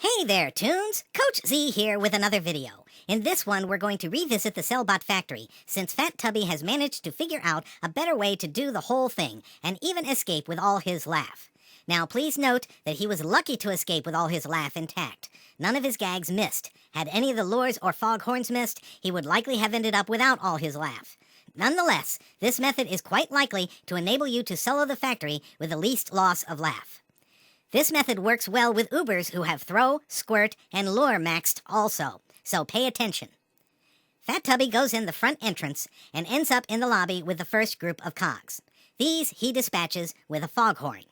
Hey there, Toons! Coach Z here with another video. In this one, we're going to revisit the Cellbot factory, since Fat Tubby has managed to figure out a better way to do the whole thing, and even escape with all his laff. Now, please note that he was lucky to escape with all his laff intact. None of his gags missed. Had any of the lures or foghorns missed, he would likely have ended up without all his laff. Nonetheless, this method is quite likely to enable you to solo the factory with the least loss of laff. This method works well with Ubers who have throw, squirt, and lure maxed also, so pay attention. Fat Tubby goes in the front entrance and ends up in the lobby with the first group of cogs. These he dispatches with a foghorn.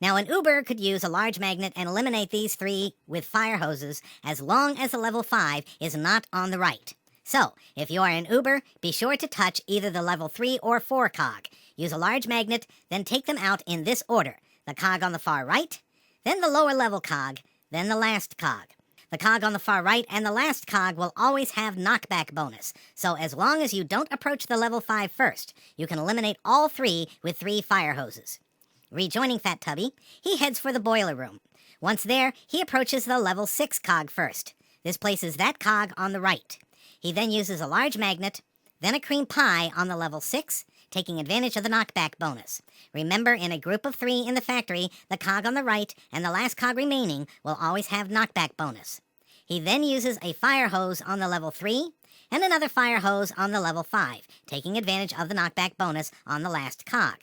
Now an Uber could use a large magnet and eliminate these three with fire hoses as long as the level 5 is not on the right. So, if you are an Uber, be sure to touch either the level 3 or 4 cog. Use a large magnet, then take them out in this order. The cog on the far right, then the lower level cog, then the last cog. The cog on the far right and the last cog will always have knockback bonus, so as long as you don't approach the level 5 first, you can eliminate all three with 3 fire hoses. Rejoining Fat Tubby, he heads for the boiler room. Once there, he approaches the level 6 cog first. This places that cog on the right. He then uses a large magnet, then a cream pie on the level 6, taking advantage of the knockback bonus. Remember, in a group of 3 in the factory, the cog on the right and the last cog remaining will always have knockback bonus. He then uses a fire hose on the level 3 and another fire hose on the level 5, taking advantage of the knockback bonus on the last cog.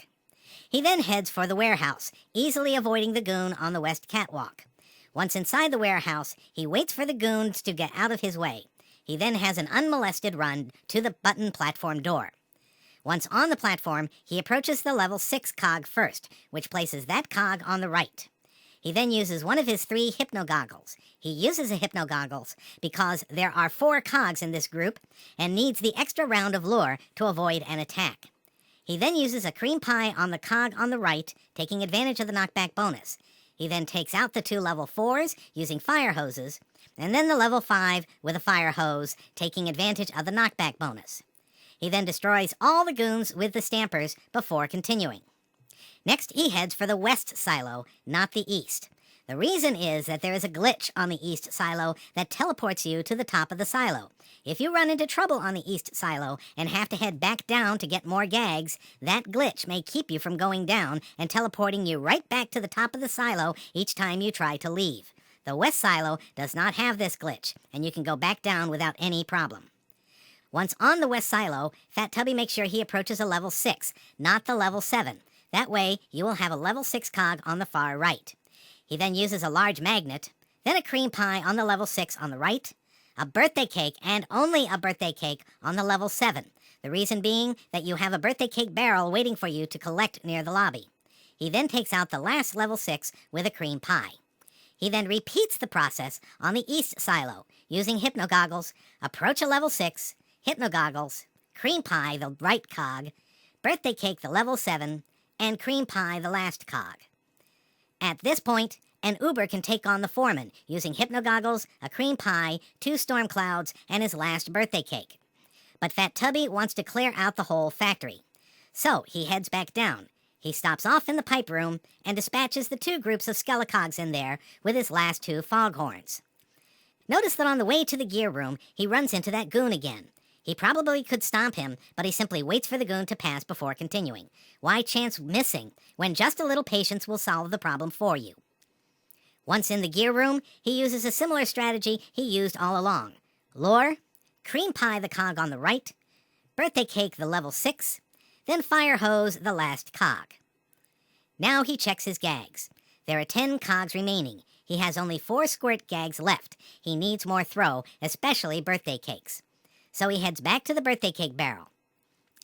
He then heads for the warehouse, easily avoiding the goon on the west catwalk. Once inside the warehouse, he waits for the goons to get out of his way. He then has an unmolested run to the button platform door. Once on the platform, he approaches the level 6 cog first, which places that cog on the right. He then uses one of his 3 hypno-goggles. He uses a hypno-goggles because there are 4 cogs in this group and needs the extra round of lure to avoid an attack. He then uses a cream pie on the cog on the right, taking advantage of the knockback bonus. He then takes out the 2 level 4s using fire hoses, and then the level 5 with a fire hose, taking advantage of the knockback bonus. He then destroys all the goons with the stampers before continuing. Next, he heads for the west silo, not the east. The reason is that there is a glitch on the east silo that teleports you to the top of the silo. If you run into trouble on the east silo and have to head back down to get more gags, that glitch may keep you from going down and teleporting you right back to the top of the silo each time you try to leave. The west silo does not have this glitch, and you can go back down without any problem. Once on the west silo, Fat Tubby makes sure he approaches a level 6, not the level 7. That way, you will have a level 6 cog on the far right. He then uses a large magnet, then a cream pie on the level 6 on the right, a birthday cake and only a birthday cake on the level 7. The reason being that you have a birthday cake barrel waiting for you to collect near the lobby. He then takes out the last level 6 with a cream pie. He then repeats the process on the east silo, using hypno-goggles, approach a level 6, hypno-goggles, cream pie the right cog, birthday cake the level 7, and cream pie the last cog. At this point, an Uber can take on the foreman, using hypno-goggles, a cream pie, 2 storm clouds, and his last birthday cake. But Fat Tubby wants to clear out the whole factory. So he heads back down. He stops off in the pipe room and dispatches the 2 groups of skelecogs in there with his last 2 foghorns. Notice that on the way to the gear room, he runs into that goon again. He probably could stomp him, but he simply waits for the goon to pass before continuing. Why chance missing, when just a little patience will solve the problem for you? Once in the gear room, he uses a similar strategy he used all along. Lure, cream pie the cog on the right, birthday cake the level 6, then fire hose the last cog. Now he checks his gags. There are 10 cogs remaining. He has only 4 squirt gags left. He needs more throw, especially birthday cakes. So he heads back to the birthday cake barrel.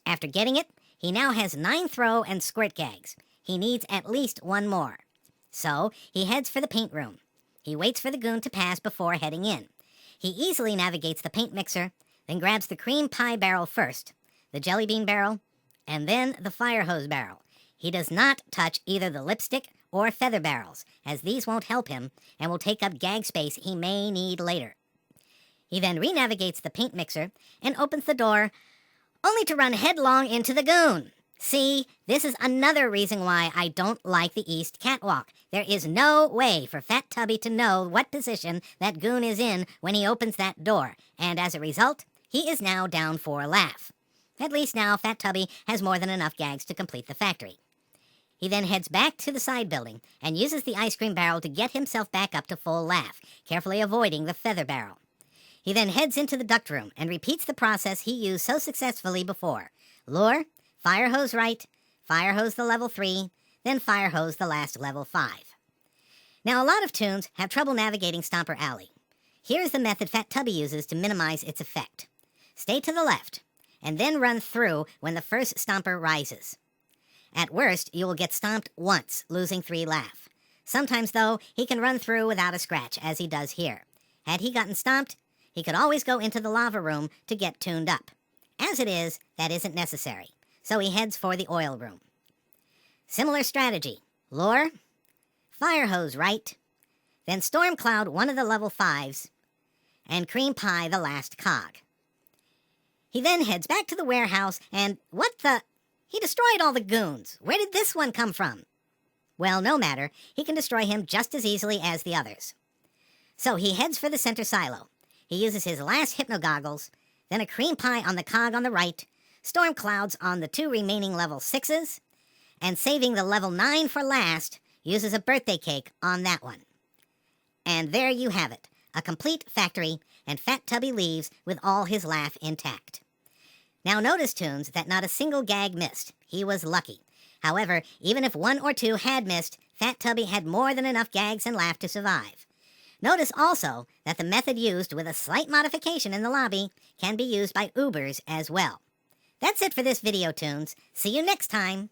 After getting it, he now has 9 throw and squirt gags. He needs at least 1 more. So he heads for the paint room. He waits for the goon to pass before heading in. He easily navigates the paint mixer, then grabs the cream pie barrel first, the jelly bean barrel, and then the fire hose barrel. He does not touch either the lipstick or feather barrels, as these won't help him and will take up gag space he may need later. He then re-navigates the paint mixer and opens the door, only to run headlong into the goon. See, this is another reason why I don't like the East Catwalk. There is no way for Fat Tubby to know what position that goon is in when he opens that door, and as a result, he is now down 4 laff. At least now Fat Tubby has more than enough gags to complete the factory. He then heads back to the side building and uses the ice cream barrel to get himself back up to full laff, carefully avoiding the feather barrel. He then heads into the duct room and repeats the process he used so successfully before. Lure, fire hose right, fire hose the level 3, then fire hose the last level 5. Now, a lot of toons have trouble navigating Stomper Alley. Here's the method Fat Tubby uses to minimize its effect. Stay to the left, and then run through when the first Stomper rises. At worst, you will get stomped once, losing 3 laff. Sometimes, though, he can run through without a scratch, as he does here. Had he gotten stomped, he could always go into the lava room to get tuned up. As it is, that isn't necessary, so he heads for the oil room. Similar strategy. Lure, fire hose right, then storm cloud one of the level 5s, and cream pie the last cog. He then heads back to the warehouse, and what the... He destroyed all the goons. Where did this one come from? Well, no matter. He can destroy him just as easily as the others. So he heads for the center silo. He uses his last hypno-goggles, then a cream pie on the cog on the right, storm clouds on the 2 remaining level 6s, and saving the level 9 for last, uses a birthday cake on that one. And there you have it, a complete factory, and Fat Tubby leaves with all his laff intact. Now notice, toons, that not a single gag missed. He was lucky. However, even if 1 or 2 had missed, Fat Tubby had more than enough gags and laff to survive. Notice also that the method used with a slight modification in the lobby can be used by Ubers as well. That's it for this video, toons. See you next time.